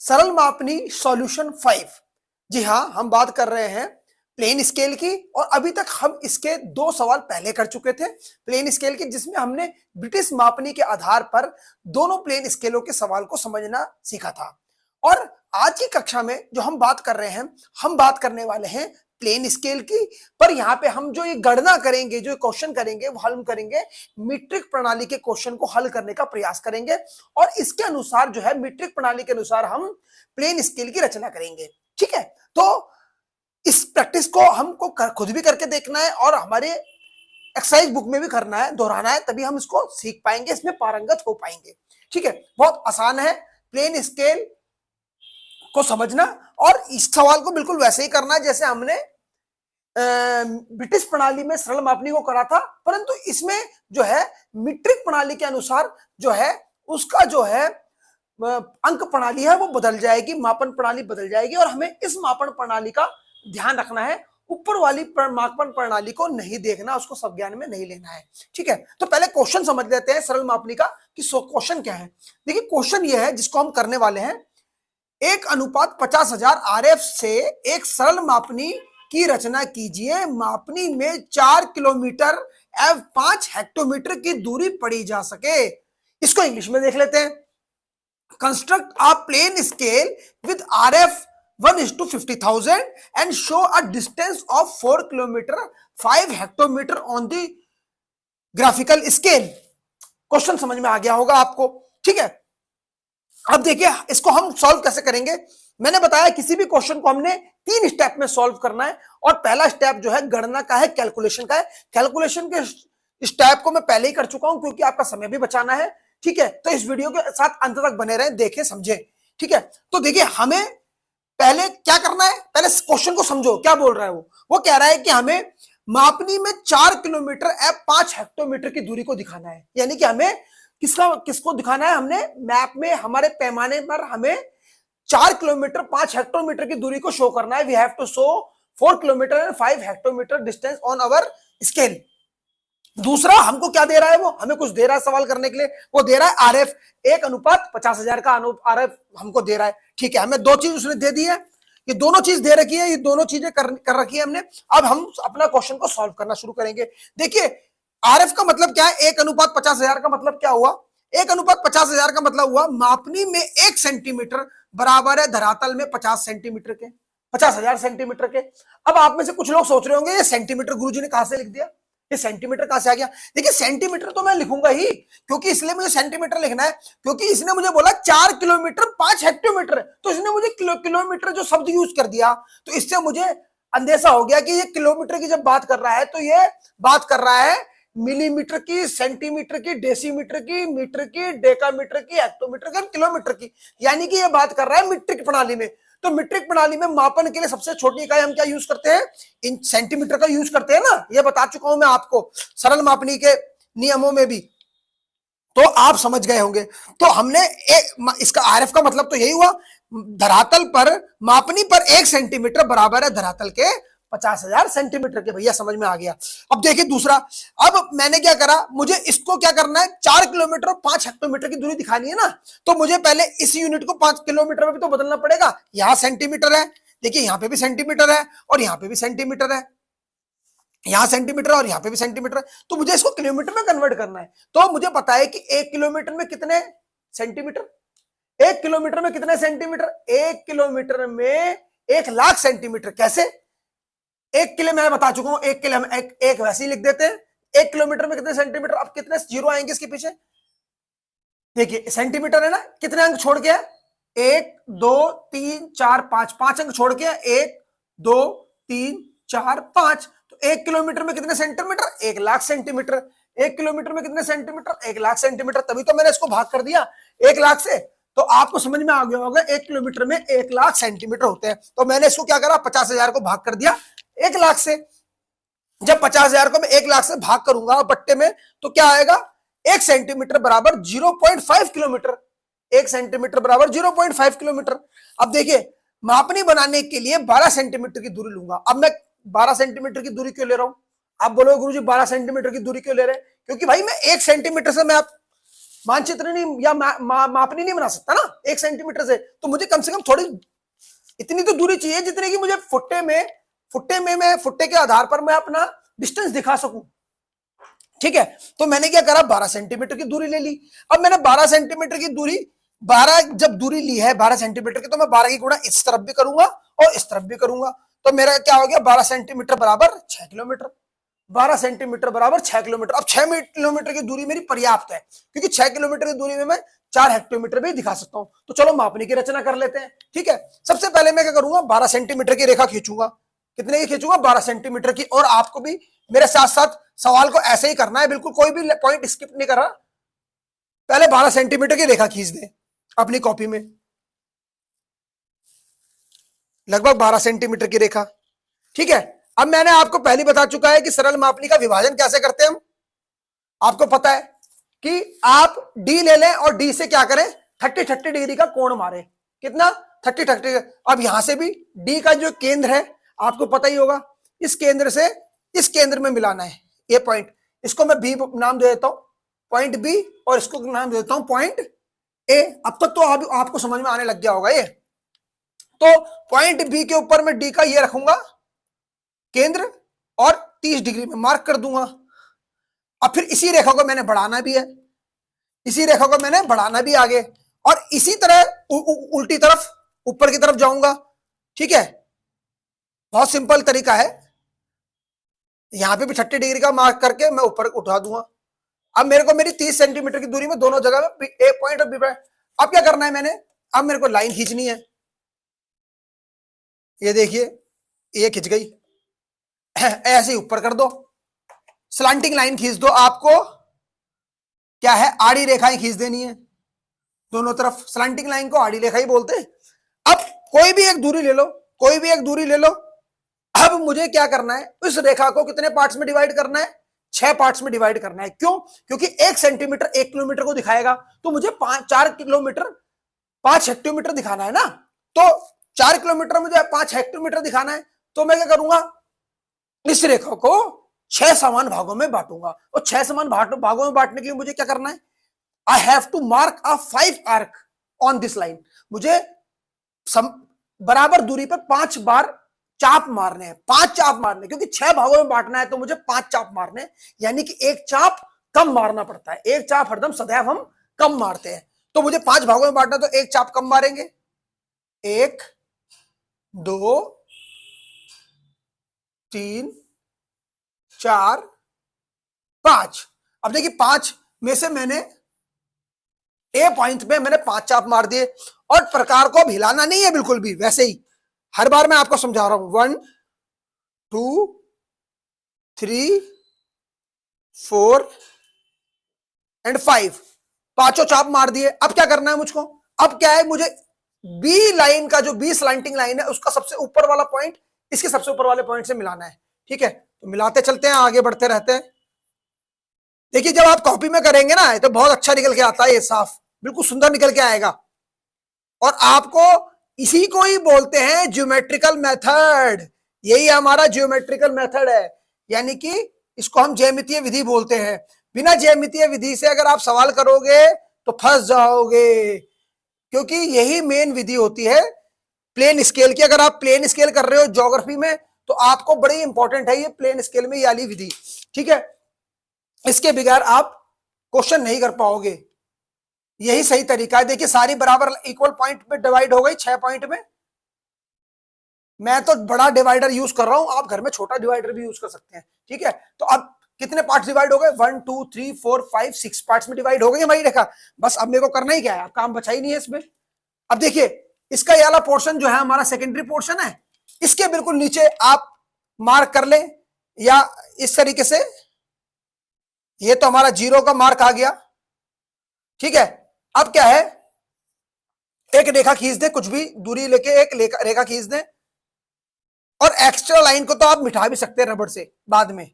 सरल मापनी सॉल्यूशन 5। जी हाँ, हम बात कर रहे हैं प्लेन स्केल की और अभी तक हम इसके 2 सवाल पहले कर चुके थे प्लेन स्केल के, जिसमें हमने ब्रिटिश मापनी के आधार पर दोनों प्लेन स्केलों के सवाल को समझना सीखा था। और आज की कक्षा में जो हम बात कर रहे हैं, हम बात करने वाले हैं प्लेन स्केल की। पर यहाँ पे हम जो ये गणना करेंगे, जो क्वेश्चन करेंगे, वो हल करेंगे मीट्रिक प्रणाली के क्वेश्चन को हल करने का प्रयास करेंगे और इसके अनुसार जो है मीट्रिक प्रणाली के अनुसार हम प्लेन स्केल की रचना करेंगे। ठीक है, तो इस प्रैक्टिस को हमको खुद भी करके देखना है और हमारे एक्सरसाइज बुक में भी करना है, दोहराना है, तभी हम इसको सीख पाएंगे, इसमें पारंगत हो पाएंगे। ठीक है, बहुत आसान है प्लेन स्केल को समझना और इस सवाल को बिल्कुल वैसे ही करना है जैसे हमने ब्रिटिश प्रणाली में सरल मापनी को करा था, परंतु इसमें जो है मीट्रिक प्रणाली के अनुसार जो है उसका जो है अंक प्रणाली है वो बदल जाएगी, मापन प्रणाली बदल जाएगी और हमें इस मापन प्रणाली का ध्यान रखना है, ऊपर वाली मापन प्रणाली को नहीं देखना, उसको सब ज्ञान में नहीं लेना है। ठीक है, तो पहले क्वेश्चन समझ लेते हैं सरल मापनी का कि क्वेश्चन क्या है। देखिए क्वेश्चन ये है जिसको हम करने वाले हैं, 1:50,000 RF से एक सरल मापनी की रचना कीजिए। मापनी में 4 किलोमीटर एवं 5 हेक्टोमीटर की दूरी पड़ी जा सके। इसको इंग्लिश में देख लेते हैं। Construct a plane scale with RF 1:50,000 and show a distance of 4 kilometer 5 hectometer on the graphical scale। Question समझ में आ गया होगा आपको। ठीक है, अब देखिए इसको हम सॉल्व कैसे करेंगे। मैंने बताया किसी भी क्वेश्चन को हमने 3 स्टेप में सॉल्व करना है और पहला स्टेप जो है गणना का है, कैलकुलेशन का है। कैलकुलेशन के स्टेप को मैं पहले ही कर चुका हूं क्योंकि आपका समय भी बचाना है। ठीक है, तो इस वीडियो के साथ अंत तक बने रहें, देखें, समझें। ठीक है, तो देखिए हमें पहले क्या करना है, पहले क्वेश्चन को समझो क्या बोल रहा है। वो कह रहा है कि हमें मापनी में 4 किलोमीटर एवं 5 हेक्टोमीटर की दूरी को दिखाना है, यानी कि हमें किसको दिखाना है, हमने मैप में हमारे पैमाने पर हमें 4 किलोमीटर 5 हेक्टोमीटर की दूरी को शो करना है। We have to show 4 kilometre and 5 hectometre distance on our scale. दूसरा हमको क्या दे रहा है, वो हमें कुछ दे रहा है सवाल करने के लिए, वो दे रहा है RF 1:50,000 का RF हमको दे रहा है। ठीक है, हमें 2 चीज उसने दे दी है, ये दोनों चीज दे रखी है, ये दोनों चीजें कर रखी है हमने। अब हम अपना क्वेश्चन को सॉल्व करना शुरू करेंगे। देखिए RF का मतलब क्या है, 1:50,000 का मतलब क्या हुआ, 1:50,000 का मतलब हुआ मापनी में 1 सेंटीमीटर बराबर है धरातल में 50 सेंटीमीटर के, 50,000 सेंटीमीटर के। अब आप में से कुछ लोग सोच रहे होंगे ये सेंटीमीटर गुरुजी ने कहां से लिख दिया, ये सेंटीमीटर कहां से आ गया। देखिए सेंटीमीटर तो मैं लिखूंगा ही, क्योंकि इसलिए मुझे सेंटीमीटर लिखना है क्योंकि इसने मुझे बोला 4 किलोमीटर 5 हेक्टोमीटर, तो इसने मुझे किलोमीटर जो शब्द यूज कर दिया, तो इससे मुझे अंदेशा हो गया कि ये किलोमीटर की जब बात कर रहा है तो ये बात कर रहा है मिलीमीटर की, सेंटीमीटर की, डेसीमीटर की, मीटर की, डेकामीटर की, हेक्टोमीटर की, किलोमीटर की, यानी कि ये बात कर रहा है मीट्रिक प्रणाली में। तो मीट्रिक प्रणाली में मापन के लिए सबसे छोटी इकाई हम क्या यूज करते हैं, इन सेंटीमीटर का यूज करते हैं ना, ये बता चुका हूं मैं आपको सरल मापनी के नियमों में भी, तो आप समझ गए होंगे। तो हमने इसका RF का मतलब तो यही हुआ, धरातल पर मापनी पर 1 सेंटीमीटर बराबर है धरातल के 50,000 सेंटीमीटर के। भैया समझ में आ गया। अब देखिए दूसरा, अब मैंने क्या करा, मुझे इसको क्या करना है, 4 किलोमीटर और 5 हेक्टोमीटर की दूरी दिखानी है ना, तो मुझे पहले इस यूनिट को 5 किलोमीटर में भी तो बदलना पड़ेगा। यहां सेंटीमीटर है, देखिए यहां पे भी सेंटीमीटर है और यहां पे भी सेंटीमीटर है, यहां सेंटीमीटर और यहां पे भी सेंटीमीटर है, तो मुझे इसको किलोमीटर में कन्वर्ट करना है। तो मुझे पता है कि 1 किलोमीटर में कितने सेंटीमीटर, 1 किलोमीटर में कितने सेंटीमीटर, 1 किलोमीटर में 1,00,000 सेंटीमीटर। कैसे, 1 किलो मैं बता चुका हूं, 1 किलो हम एक वैसे ही लिख देते हैं। 1 किलोमीटर में कितने सेंटीमीटर, अब कितने जीरो आएंगे इसके पीछे, देखिए सेंटीमीटर है ना, कितने अंक छोड़ के, 1 2 3 4 5, 5 अंक छोड़ के, 1 2 3 4 5, तो 1 किलोमीटर में कितने सेंटीमीटर, 1,00,000 सेंटीमीटर। 1 किलोमीटर में कितने सेंटीमीटर, 1,00,000 सेंटीमीटर, तभी तो मैंने इसको भाग कर दिया 1,00,000 से, तो आपको समझ में आ गया होगा 1 किलोमीटर में 1,00,000 सेंटीमीटर होते हैं। तो मैंने इसको क्या करा, 50,000 को भाग कर दिया 1,00,000 से। जब 50,000 को मैं 1,00,000 से भाग करूंगा बट्टे में, तो क्या आएगा, 1 सेंटीमीटर बराबर 0.5 किलोमीटर, 1 सेंटीमीटर बराबर 0.5 किलोमीटर। अब देखिए मापनी बनाने के लिए 12 सेंटीमीटर की दूरी लूंगा। अब मैं 12 सेंटीमीटर की दूरी क्यों ले रहा हूं, आप बोलोगे गुरुजी 12 सेंटीमीटर की दूरी क्यों ले रहे हैं, क्योंकि भाई मैं 1 सेंटीमीटर से मैं मानचित्र नहीं या मापनी नहीं बना सकता ना 1 सेंटीमीटर से, तो मुझे कम से कम थोड़ी इतनी तो दूरी चाहिए जितने की मुझे फुट्टे के आधार पर मैं अपना डिस्टेंस दिखा सकूं। ठीक है, तो मैंने क्या करा, 12 सेंटीमीटर की दूरी ले ली। अब मैंने 12 सेंटीमीटर की दूरी 12 जब दूरी ली है 12 सेंटीमीटर की, तो मैं 12 की गुणा इस तरफ भी करूंगा और इस तरफ भी करूंगा, तो मेरा क्या हो गया, 12 सेंटीमीटर बराबर 6 किलोमीटर। 12 सेंटीमीटर बराबर 6 किलोमीटर। अब 6 किलोमीटर की दूरी मेरी पर्याप्त है, क्योंकि 6 किलोमीटर की दूरी में मैं 4 हेक्टोमीटर भी दिखा सकता हूं। तो चलो मापनी की रचना कर लेते हैं। ठीक है, सबसे पहले मैं क्या करूंगा, 12 सेंटीमीटर की रेखा खींचूंगा। कितने की खींचूंगा, 12 सेंटीमीटर की। और आपको भी मेरे साथ साथ सवाल को ऐसे ही करना है, बिल्कुल कोई भी पॉइंट स्किप नहीं कर रहा। पहले 12 सेंटीमीटर की रेखा खींच दें अपनी कॉपी में, लगभग 12 सेंटीमीटर की रेखा। ठीक है, अब मैंने आपको पहले बता चुका है कि सरल मापनी का विभाजन कैसे करते हैं हम। आपको पता है कि आप डी ले लें और डी से क्या करें, 30-30 डिग्री का कोण मारे। कितना, 30-30। अब यहां से भी डी का जो केंद्र है आपको पता ही होगा, इस केंद्र से इस केंद्र में मिलाना है ये पॉइंट। इसको मैं बी नाम दे देता हूं, पॉइंट बी, और इसको नाम दे देता हूं पॉइंट ए। अब तक तो आपको समझ में आने लग गया होगा ये। तो पॉइंट बी के ऊपर मैं डी का ये रखूंगा केंद्र और 30 डिग्री में मार्क कर दूंगा। अब फिर इसी रेखा को मैंने बढ़ाना भी है, इसी रेखा को मैंने बढ़ाना भी आगे, और इसी तरह उल्टी तरफ ऊपर की तरफ जाऊंगा। ठीक है, बहुत सिंपल तरीका है। यहां पे भी 30 डिग्री का मार्क करके मैं ऊपर उठा दूंगा। अब मेरे को मेरी 30 सेंटीमीटर की दूरी में दोनों जगह में ए पॉइंट और बी पॉइंट। अब क्या करना है मैंने, अब मेरे को लाइन खींचनी है। ये देखिए, ये खिंच गई, ऐसे ही ऊपर कर दो, स्लांटिंग लाइन खींच दो। आपको क्या है, आड़ी रेखाएं खींच देनी है दोनों तरफ। स्लांटिंग लाइन को आड़ी रेखा ही बोलते हैं। अब कोई भी एक दूरी ले लो, कोई भी एक दूरी ले लो। अब मुझे क्या करना है, इस रेखा को कितने पार्ट्स में डिवाइड करना है, 6 पार्ट्स में डिवाइड करना है। क्यों, क्योंकि 1 सेंटीमीटर 1 किलोमीटर को दिखाएगा, तो मुझे 4 किलोमीटर 5 हेक्टोमीटर दिखाना है ना। तो 4 किलोमीटर मुझे 5 हेक्टोमीटर दिखाना है, तो मैं क्या करूंगा, इस रेखा को 6 समान भागों में बांटूंगा। और 6 समान भागों में बांटने के लिए मुझे क्या करना है, I have to mark a 5 arc on this line. मुझे बराबर दूरी पर 5 बार चाप मारने हैं, 5 चाप मारने, क्योंकि 6 भागों में बांटना है तो मुझे 5 चाप मारने, यानी कि एक चाप कम मारना पड़ता है। एक चाप हरदम सदैव हम कम मारते हैं, तो मुझे 5 भागों में बांटना, तो एक चाप कम मारेंगे। 1 2 3 4 5। अब देखिए 5 में से मैंने ए पॉइंट पे मैंने 5 चाप मार दिए। और प्रकार को अब हिलाना नहीं है बिल्कुल भी, वैसे ही हर बार मैं आपको समझा रहा हूं। 1 2 3 4 एंड 5, पांचों चाप मार दिए। अब क्या करना है मुझको, अब क्या है, मुझे बी लाइन का जो बी स्लांटिंग लाइन है उसका सबसे ऊपर वाला पॉइंट इसके सबसे ऊपर वाले पॉइंट से मिलाना है। ठीक है, तो मिलाते चलते हैं, आगे बढ़ते रहते हैं। देखिए जब आप कॉपी में करेंगे ना तो बहुत अच्छा निकल के आता है, ये साफ बिल्कुल सुंदर निकल के आएगा। और आपको इसी को ही बोलते हैं ज्योमेट्रिकल मेथड। यही हमारा ज्योमेट्रिकल मेथड है, यानी कि इसको हम ज्यामितीय विधि बोलते हैं। बिना ज्यामितीय विधि से अगर आप सवाल करोगे तो फंस जाओगे, क्योंकि यही मेन विधि होती है प्लेन स्केल की। अगर आप प्लेन स्केल कर रहे हो ज्योग्राफी में तो आपको बड़ी इंपॉर्टेंट है ये प्लेन स्केल में ये वाली विधि। ठीक है, इसके बगैर आप क्वेश्चन नहीं कर पाओगे। यही सही तरीका है। देखिए सारी बराबर इक्वल पॉइंट पे डिवाइड हो गई 6 पॉइंट में। मैं तो बड़ा डिवाइडर यूज कर रहा हूं, आप घर में छोटा डिवाइडर भी यूज कर सकते हैं। ठीक है, तो अब कितने पार्ट्स डिवाइड हो गए, 1 2 3 4 5 6 पार्ट्स में डिवाइड हो गई हमारी रेखा। बस अब मेरे को करना ही क्या है, काम बचा ही नहीं है इसमें। अब देखिए इसका ये वाला पोर्शन जो है हमारा सेकेंडरी पोर्शन है, इसके बिल्कुल नीचे आप मार्क कर लें, या इस तरीके से। ये तो हमारा 0 का मार्क आ गया। ठीक है, अब क्या है, एक रेखा खींच दे, कुछ भी दूरी लेके एक रेखा खींच दे, और एक्स्ट्रा लाइन को तो आप मिटा भी सकते हैं रबड़ से बाद में।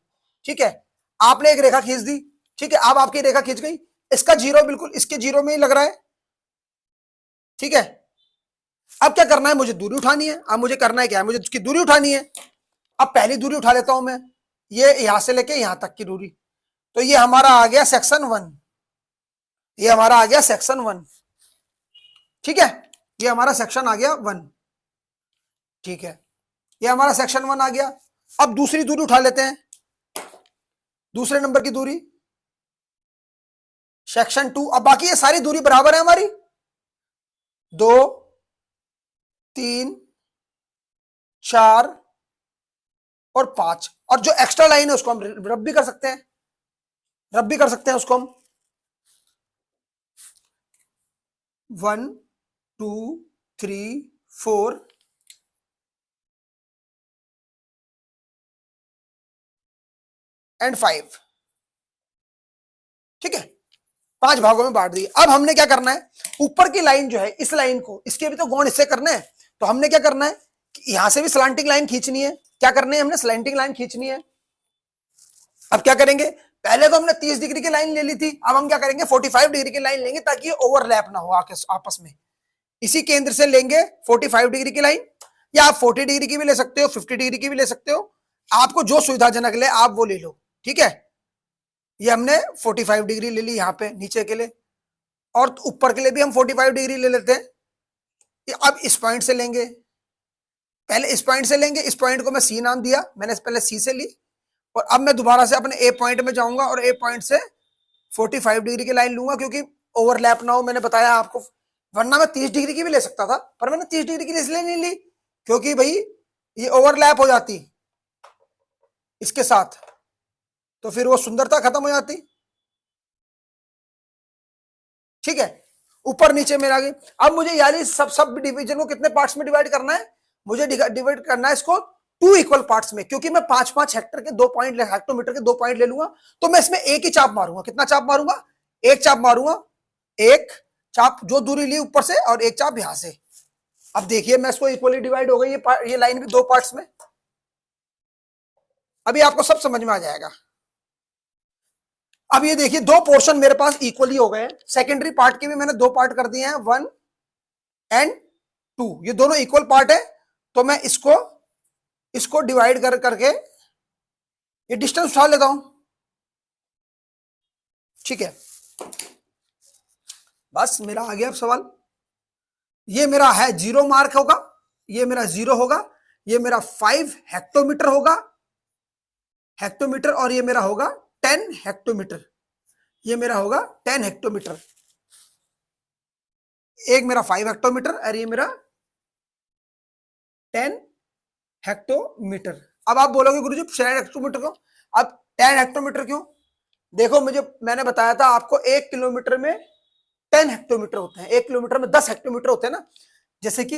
ठीक है, आपने एक रेखा खींच दी। ठीक है, अब आपकी रेखा खींच गई, इसका 0 बिल्कुल इसके 0 में ही लग रहा है। ठीक है, अब क्या करना है, मुझे दूरी उठानी है। अब मुझे करना है क्या है, मुझे उसकी दूरी उठानी है। अब पहली दूरी उठा लेता हूं मैं, ये यहां से लेके यहां तक की दूरी। तो ये हमारा आ गया सेक्शन 1। ये हमारा आ गया सेक्शन 1। ठीक है, ये हमारा सेक्शन आ गया 1। ठीक है, ये हमारा सेक्शन 1 आ गया। अब दूसरी दूरी उठा लेते हैं, दूसरे नंबर की दूरी सेक्शन 2। अब बाकी ये सारी दूरी बराबर है हमारी, 2, 3, 4 और 5। और जो एक्स्ट्रा लाइन है उसको हम रब भी कर सकते हैं, रब भी कर सकते हैं उसको हम। 1, 2, 3, 4 एंड 5। ठीक है, 5 भागों में बांट दी। अब हमने क्या करना है, ऊपर की लाइन जो है इस लाइन को, इसके भी तो गौण इससे करने हैं, तो हमने क्या करना है कि यहां से भी स्लैंटिंग लाइन खींचनी है। क्या करनी है, हमने स्लैंटिंग लाइन खींचनी है। अब क्या करेंगे, पहले तो हमने 30 डिग्री की लाइन ले ली थी, अब हम क्या करेंगे 45 डिग्री की लाइन लेंगे ताकि ओवरलैप ना हो आपस में। इसी केंद्र से लेंगे 45 डिग्री की लाइन, या आप 40 डिग्री की भी ले सकते हो, 50 डिग्री की भी ले सकते हो, आपको जो सुविधाजनक ले आप वो ले लो। ठीक है, ये हमने 45 डिग्री ले ली यहाँ पे नीचे के लिए, और ऊपर के लिए भी हम 45 डिग्री ले लेते हैं। अब इस पॉइंट से लेंगे, पहले इस पॉइंट से लेंगे, इस पॉइंट को मैं सी नाम दिया, मैंने पहले सी से ली, और अब मैं दोबारा से अपने ए पॉइंट में जाऊंगा और ए पॉइंट से 45 डिग्री की लाइन लूंगा, क्योंकि ओवरलैप ना हो। मैंने बताया आपको, वरना मैं 30 डिग्री की भी ले सकता था, पर मैंने 30 डिग्री की इसलिए नहीं ली क्योंकि भाई ये ओवरलैप हो जाती इसके साथ, तो फिर वो सुंदरता खत्म हो जाती। ठीक है, ऊपर नीचे मेरा गई। अब मुझे यानी सब डिवीजन को कितने पार्ट्स में डिवाइड करना है, मुझे डिवाइड करना है इसको 2 इक्वल पार्ट्स में, क्योंकि मैं 5-5 हेक्टर के 2 पॉइंट, हेक्टोमीटर के 2 पॉइंट ले लूंगा, तो मैं इसमें एक ही चाप मारूंगा। कितना चाप मारूंगा, एक चाप मारूंगा, एक चाप जो दूरी ली ऊपर से, और एक चाप यहां से। अब देखिए मैं इसको इक्वली डिवाइड हो गई ये लाइन भी 2 पार्ट्स में। अभी आपको सब समझ में आ जाएगा। अब ये देखिए 2 पोर्शन मेरे पास इक्वली हो गए। सेकेंडरी पार्ट के भी मैंने 2 पार्ट कर दिए हैं, 1 एंड 2, ये दोनों इक्वल पार्ट है। तो मैं इसको डिवाइड करके ये डिस्टेंस उठा लेता हूं। ठीक है, बस मेरा आ गया अब सवाल। ये मेरा है 0 मार्क होगा, ये मेरा 0 होगा, ये मेरा 5 हेक्टोमीटर होगा, हेक्टोमीटर, और ये मेरा होगा 10 हेक्टोमीटर, ये मेरा होगा 10 हेक्टोमीटर। एक मेरा 5 हेक्टोमीटर और ये मेरा 10 हेक्टोमीटर। अब आप बोलोगे गुरुजी 10 हेक्टोमीटर क्यों, अब 10 हेक्टोमीटर क्यों, देखो मैंने बताया था आपको 1 किलोमीटर में 10 हेक्टोमीटर होते हैं, 1 किलोमीटर में 10 हेक्टोमीटर होते हैं ना। जैसे कि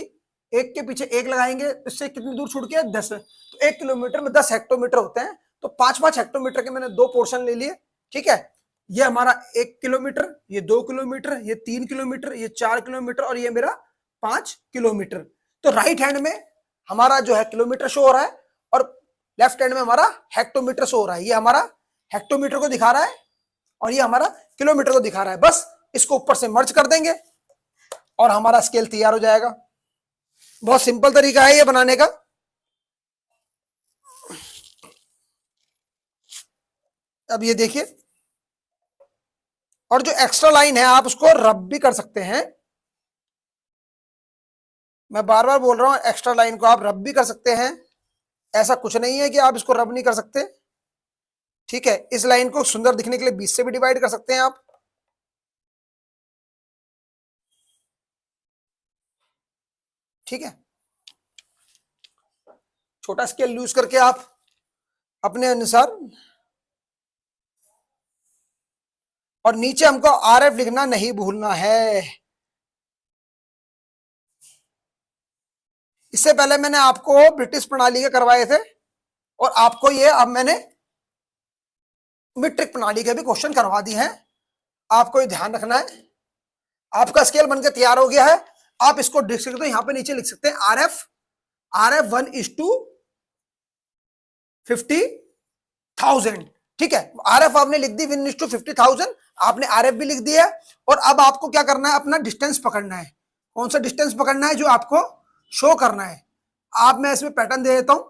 एक के पीछे एक लगाएंगे, इससे कितनी दूर छूट गया 10, तो 1 किलोमीटर में 10 हेक्टोमीटर होते हैं। तो 5-5 हेक्टोमीटर के मैंने 2 पोर्शन ले लिए। ठीक है, ये हमारा 1 किलोमीटर, ये 2 किलोमीटर, ये 3 किलोमीटर, ये 4 किलोमीटर, और ये मेरा 5 किलोमीटर। तो राइट हैंड में हमारा जो है किलोमीटर शो हो रहा है, और लेफ्ट हैंड में हमारा हेक्टोमीटर शो हो रहा है। ये हमारा हेक्टोमीटर को दिखा रहा है और ये हमारा किलोमीटर को दिखा रहा है। बस इसको ऊपर से मर्ज कर देंगे और हमारा स्केल तैयार हो जाएगा। बहुत सिंपल तरीका है ये बनाने का। अब ये देखिए, और जो एक्स्ट्रा लाइन है आप उसको रब भी कर सकते हैं। मैं बार बार बोल रहा हूं, एक्स्ट्रा लाइन को आप रब भी कर सकते हैं, ऐसा कुछ नहीं है कि आप इसको रब नहीं कर सकते। ठीक है, इस लाइन को सुंदर दिखने के लिए 20 से भी डिवाइड कर सकते हैं आप। ठीक है, छोटा स्केल यूज करके आप अपने अनुसार, और नीचे हमको आरएफ लिखना नहीं भूलना है। इससे पहले मैंने आपको ब्रिटिश प्रणाली के करवाए थे, और आपको ये अब मैंने मीट्रिक प्रणाली के भी क्वेश्चन करवा दिए हैं। आपको ये ध्यान रखना है। आपका स्केल बनकर तैयार हो गया है। आप इसको लिख सकते हो, यहां पे नीचे लिख सकते हैं आरएफ 1:50,000। ठीक है, आरएफ आपने लिख दी 1:50,000, आपने आरएफ भी लिख दिया। और अब आपको क्या करना है, अपना डिस्टेंस पकड़ना है। कौन सा डिस्टेंस पकड़ना है, जो आपको शो करना है। आप, मैं इसमें पैटर्न दे देता हूं,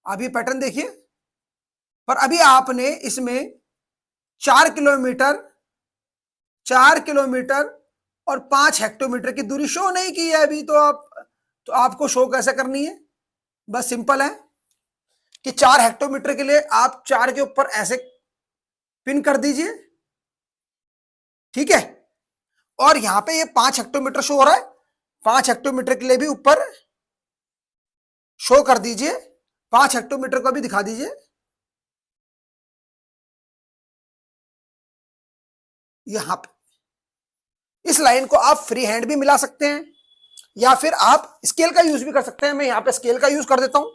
अभी पैटर्न देखिए। पर अभी आपने इसमें 4 किलोमीटर 4 किलोमीटर और 5 हेक्टोमीटर की दूरी शो नहीं की है अभी, तो आपको शो कैसे करनी है? बस सिंपल है कि 4 हेक्टोमीटर के लिए आप 4 के ऊपर ऐसे पिन कर दीजिए, ठीक है। और यहां पे ये 5 हेक्टोमीटर शो हो रहा है, 5 हेक्टोमीटर के लिए भी ऊपर शो कर दीजिए, 5 हेक्टोमीटर को भी दिखा दीजिए। यहां पे इस लाइन को आप फ्री हैंड भी मिला सकते हैं या फिर आप स्केल का यूज भी कर सकते हैं। मैं यहां पे स्केल का यूज कर देता हूं,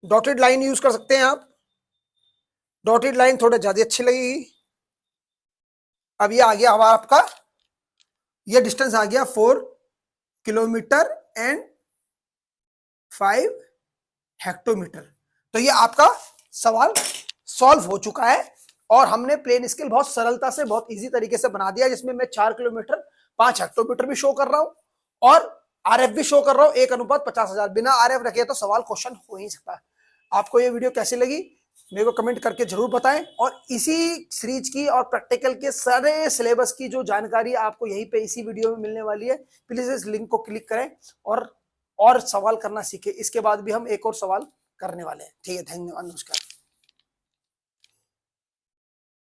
डॉटेड लाइन यूज कर सकते हैं आप, डॉटेड लाइन थोड़ा ज्यादा अच्छी लगेगी। अब ये आ गया हमारा आपका, ये डिस्टेंस आ गया 4 किलोमीटर एंड 5 हेक्टोमीटर। तो ये आपका सवाल सॉल्व हो चुका है और हमने प्लेन स्केल बहुत सरलता से, बहुत इजी तरीके से बना दिया, जिसमें मैं 4 किलोमीटर 5 हेक्टोमीटर भी शो कर रहा हूं और आरएफ भी शो कर रहा हूं 1:50,000। बिना आरएफ रखे तो सवाल क्वेश्चन हो ही सकता है। आपको ये वीडियो कैसी लगी मेरे को कमेंट करके जरूर बताएं, और इसी सीरीज की और प्रैक्टिकल के सारे सिलेबस की जो जानकारी आपको यहीं पे इसी वीडियो में मिलने वाली है। प्लीज इस लिंक को क्लिक करें और सवाल करना सीखें। इसके बाद भी हम एक और सवाल करने वाले हैं। ठीक है, धन्यवाद, नमस्कार।